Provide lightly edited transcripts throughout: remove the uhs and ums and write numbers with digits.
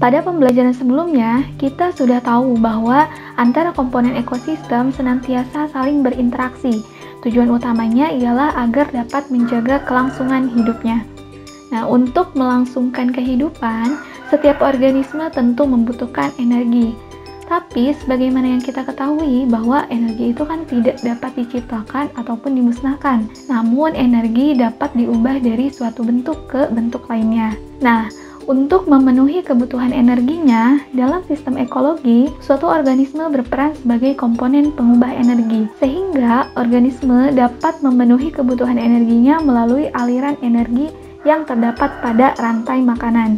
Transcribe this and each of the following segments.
Pada pembelajaran sebelumnya, kita sudah tahu bahwa antara komponen ekosistem senantiasa saling berinteraksi. Tujuan utamanya ialah agar dapat menjaga kelangsungan hidupnya. Nah, untuk melangsungkan kehidupan, setiap organisme tentu membutuhkan energi. Tapi, sebagaimana yang kita ketahui bahwa energi itu kan tidak dapat diciptakan ataupun dimusnahkan. Namun, energi dapat diubah dari suatu bentuk ke bentuk lainnya. Nah, untuk memenuhi kebutuhan energinya, dalam sistem ekologi, suatu organisme berperan sebagai komponen pengubah energi, sehingga organisme dapat memenuhi kebutuhan energinya melalui aliran energi yang terdapat pada rantai makanan.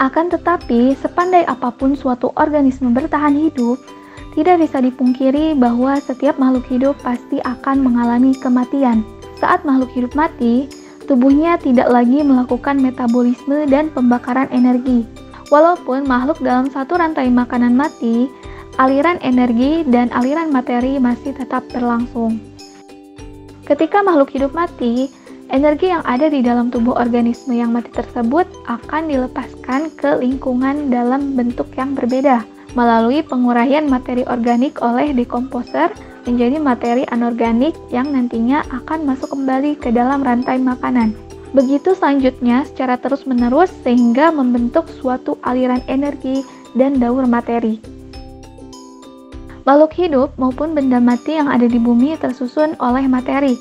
Akan tetapi, sepandai apapun suatu organisme bertahan hidup, tidak bisa dipungkiri bahwa setiap makhluk hidup pasti akan mengalami kematian. Saat makhluk hidup mati, tubuhnya tidak lagi melakukan metabolisme dan pembakaran energi. Walaupun makhluk dalam satu rantai makanan mati, aliran energi dan aliran materi masih tetap berlangsung. Ketika makhluk hidup mati, energi yang ada di dalam tubuh organisme yang mati tersebut akan dilepaskan ke lingkungan dalam bentuk yang berbeda, melalui penguraian materi organik oleh dekomposer menjadi materi anorganik yang nantinya akan masuk kembali ke dalam rantai makanan. Begitu selanjutnya secara terus-menerus sehingga membentuk suatu aliran energi dan daur materi. Makhluk hidup maupun benda mati yang ada di bumi tersusun oleh materi.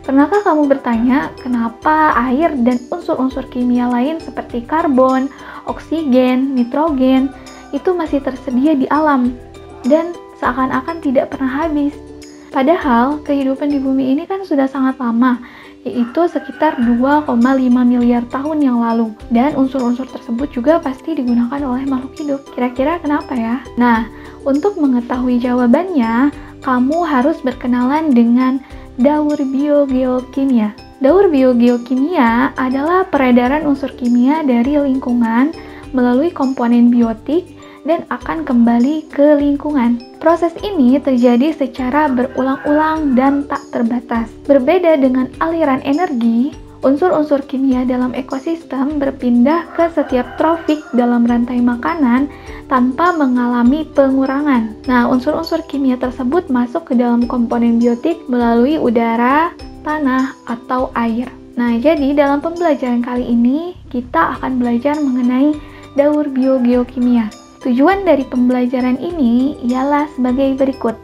Pernahkah kamu bertanya kenapa air dan unsur-unsur kimia lain seperti karbon, oksigen, nitrogen itu masih tersedia di alam dan seakan-akan tidak pernah habis? Padahal kehidupan di bumi ini kan sudah sangat lama, yaitu sekitar 2,5 miliar tahun yang lalu. Dan unsur-unsur tersebut juga pasti digunakan oleh makhluk hidup. Kira-kira kenapa ya? Nah, untuk mengetahui jawabannya, kamu harus berkenalan dengan daur biogeokimia. Daur biogeokimia adalah peredaran unsur kimia dari lingkungan melalui komponen biotik dan akan kembali ke lingkungan. Proses ini terjadi secara berulang-ulang dan tak terbatas. Berbeda dengan aliran energi, unsur-unsur kimia dalam ekosistem berpindah ke setiap trofik dalam rantai makanan tanpa mengalami pengurangan. Nah, unsur-unsur kimia tersebut masuk ke dalam komponen biotik melalui udara, tanah, atau air. Nah, jadi dalam pembelajaran kali ini, kita akan belajar mengenai daur biogeokimia. Tujuan dari pembelajaran ini ialah sebagai berikut.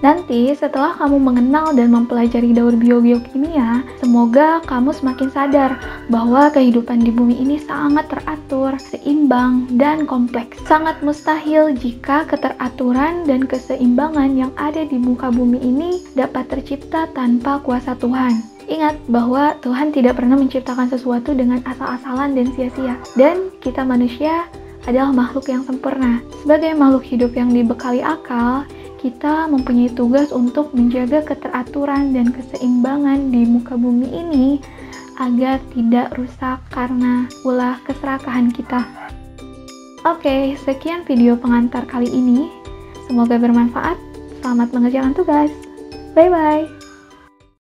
Nanti setelah kamu mengenal dan mempelajari daur biogeokimia, semoga kamu semakin sadar bahwa kehidupan di bumi ini sangat teratur, seimbang, dan kompleks. Sangat mustahil jika keteraturan dan keseimbangan yang ada di muka bumi ini dapat tercipta tanpa kuasa Tuhan. Ingat bahwa Tuhan tidak pernah menciptakan sesuatu dengan asal-asalan dan sia-sia. Dan kita manusia adalah makhluk yang sempurna. Sebagai makhluk hidup yang dibekali akal, kita mempunyai tugas untuk menjaga keteraturan dan keseimbangan di muka bumi ini agar tidak rusak karena ulah keserakahan kita. Oke, sekian video pengantar kali ini. Semoga bermanfaat. Selamat mengerjakan tugas. Bye-bye.